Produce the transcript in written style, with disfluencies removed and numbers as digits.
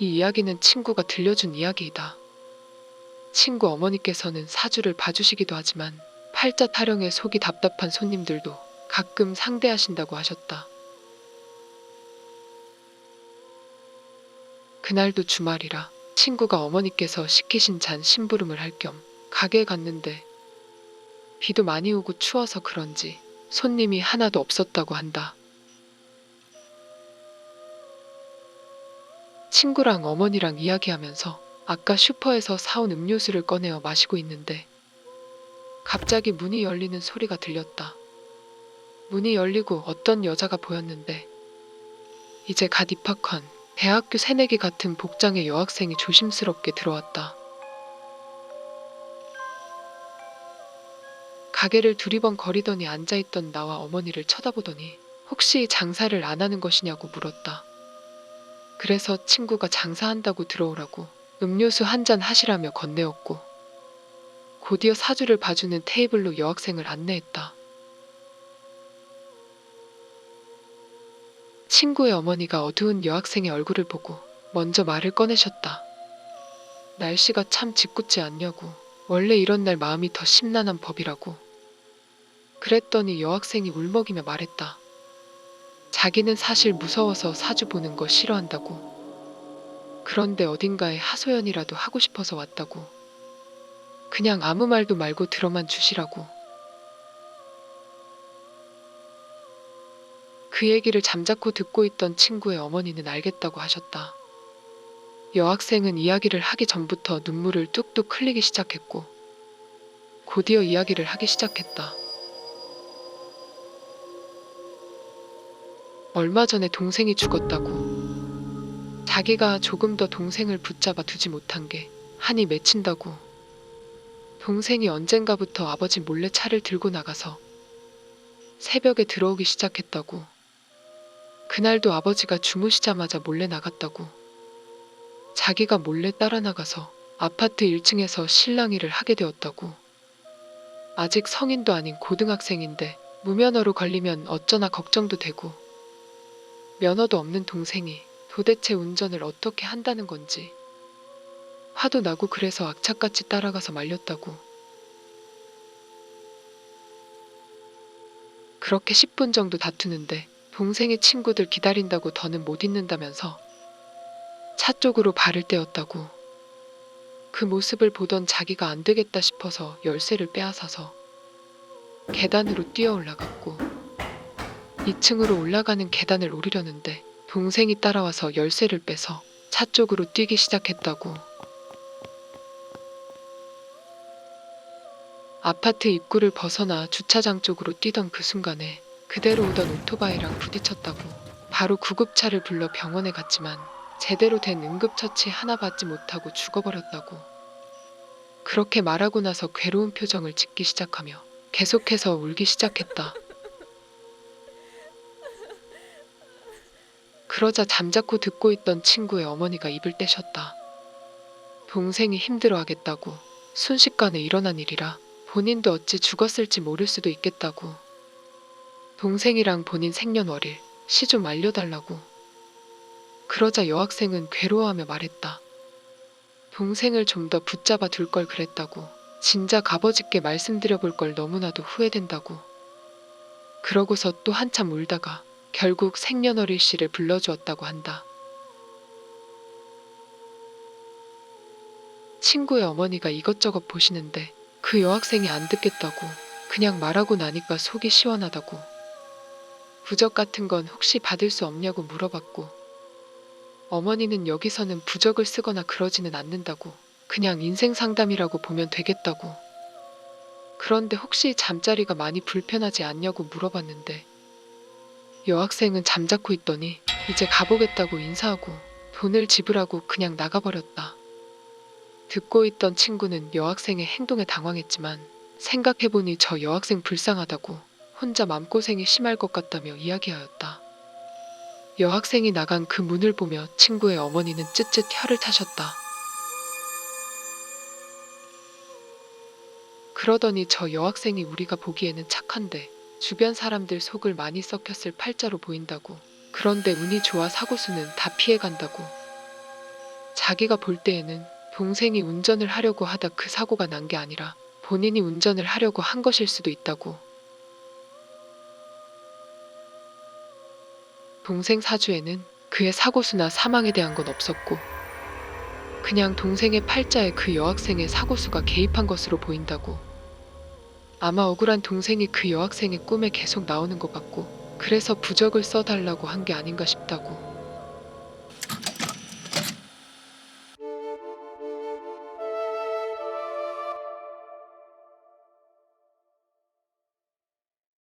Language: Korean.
이 이야기는 친구가 들려준 이야기이다. 친구 어머니께서는 사주를 봐주시기도 하지만 팔자 타령에 속이 답답한 손님들도 가끔 상대하신다고 하셨다. 그날도 주말이라 친구가 어머니께서 시키신 잔 심부름을 할 겸 가게에 갔는데 비도 많이 오고 추워서 그런지 손님이 하나도 없었다고 한다. 친구랑 어머니랑 이야기하면서 아까 슈퍼에서 사온 음료수를 꺼내어 마시고 있는데 갑자기 문이 열리는 소리가 들렸다. 문이 열리고 어떤 여자가 보였는데 이제 갓 입학한 대학교 새내기 같은 복장의 여학생이 조심스럽게 들어왔다. 가게를 두리번 거리더니 앉아있던 나와 어머니를 쳐다보더니 혹시 장사를 안 하는 것이냐고 물었다. 그래서 친구가 장사한다고 들어오라고 음료수 한 잔 하시라며 건네었고 곧이어 사주를 봐주는 테이블로 여학생을 안내했다. 친구의 어머니가 어두운 여학생의 얼굴을 보고 먼저 말을 꺼내셨다. 날씨가 참 짓궂지 않냐고. 원래 이런 날 마음이 더 심란한 법이라고. 그랬더니 여학생이 울먹이며 말했다. 자기는 사실 무서워서 사주 보는 거 싫어한다고. 그런데 어딘가에 하소연이라도 하고 싶어서 왔다고. 그냥 아무 말도 말고 들어만 주시라고. 그 얘기를 잠자코 듣고 있던 친구의 어머니는 알겠다고 하셨다. 여학생은 이야기를 하기 전부터 눈물을 뚝뚝 흘리기 시작했고 곧이어 이야기를 하기 시작했다. 얼마 전에 동생이 죽었다고. 자기가 조금 더 동생을 붙잡아 두지 못한 게 한이 맺힌다고. 동생이 언젠가부터 아버지 몰래 차를 들고 나가서 새벽에 들어오기 시작했다고. 그날도 아버지가 주무시자마자 몰래 나갔다고. 자기가 몰래 따라 나가서 아파트 1층에서 실랑이를 하게 되었다고. 아직 성인도 아닌 고등학생인데 무면허로 걸리면 어쩌나 걱정도 되고 면허도 없는 동생이 도대체 운전을 어떻게 한다는 건지 화도 나고 그래서 악착같이 따라가서 말렸다고. 그렇게 10분 정도 다투는데 동생이 친구들 기다린다고 더는 못 있는다면서 차 쪽으로 발을 떼었다고. 그 모습을 보던 자기가 안 되겠다 싶어서 열쇠를 빼앗아서 계단으로 뛰어 올라갔고 2층으로 올라가는 계단을 오르려는데 동생이 따라와서 열쇠를 빼서 차 쪽으로 뛰기 시작했다고. 아파트 입구를 벗어나 주차장 쪽으로 뛰던 그 순간에 그대로 오던 오토바이랑 부딪혔다고. 바로 구급차를 불러 병원에 갔지만 제대로 된 응급처치 하나 받지 못하고 죽어버렸다고. 그렇게 말하고 나서 괴로운 표정을 짓기 시작하며 계속해서 울기 시작했다. 그러자 잠자코 듣고 있던 친구의 어머니가 입을 떼셨다. 동생이 힘들어하겠다고. 순식간에 일어난 일이라 본인도 어찌 죽었을지 모를 수도 있겠다고. 동생이랑 본인 생년월일, 시 좀 알려달라고. 그러자 여학생은 괴로워하며 말했다. 동생을 좀 더 붙잡아 둘 걸 그랬다고. 진작 아버지께 말씀드려볼 걸 너무나도 후회된다고. 그러고서 또 한참 울다가 결국 생년월일 시를 불러주었다고 한다. 친구의 어머니가 이것저것 보시는데 그 여학생이 안 듣겠다고. 그냥 말하고 나니까 속이 시원하다고. 부적 같은 건 혹시 받을 수 없냐고 물어봤고 어머니는 여기서는 부적을 쓰거나 그러지는 않는다고. 그냥 인생 상담이라고 보면 되겠다고. 그런데 혹시 잠자리가 많이 불편하지 않냐고 물어봤는데 여학생은 잠자코 있더니 이제 가보겠다고 인사하고 돈을 지불하고 그냥 나가버렸다. 듣고 있던 친구는 여학생의 행동에 당황했지만 생각해보니 저 여학생 불쌍하다고. 혼자 맘고생이 심할 것 같다며 이야기하였다. 여학생이 나간 그 문을 보며 친구의 어머니는 쯧쯧 혀를 타셨다. 그러더니 저 여학생이 우리가 보기에는 착한데 주변 사람들 속을 많이 썩혔을 팔자로 보인다고. 그런데 운이 좋아 사고수는 다 피해간다고. 자기가 볼 때에는 동생이 운전을 하려고 하다 그 사고가 난 게 아니라 본인이 운전을 하려고 한 것일 수도 있다고. 동생 사주에는 그의 사고수나 사망에 대한 건 없었고 그냥 동생의 팔자에 그 여학생의 사고수가 개입한 것으로 보인다고. 아마 억울한 동생이 그 여학생의 꿈에 계속 나오는 것 같고 그래서 부적을 써달라고 한 게 아닌가 싶다고.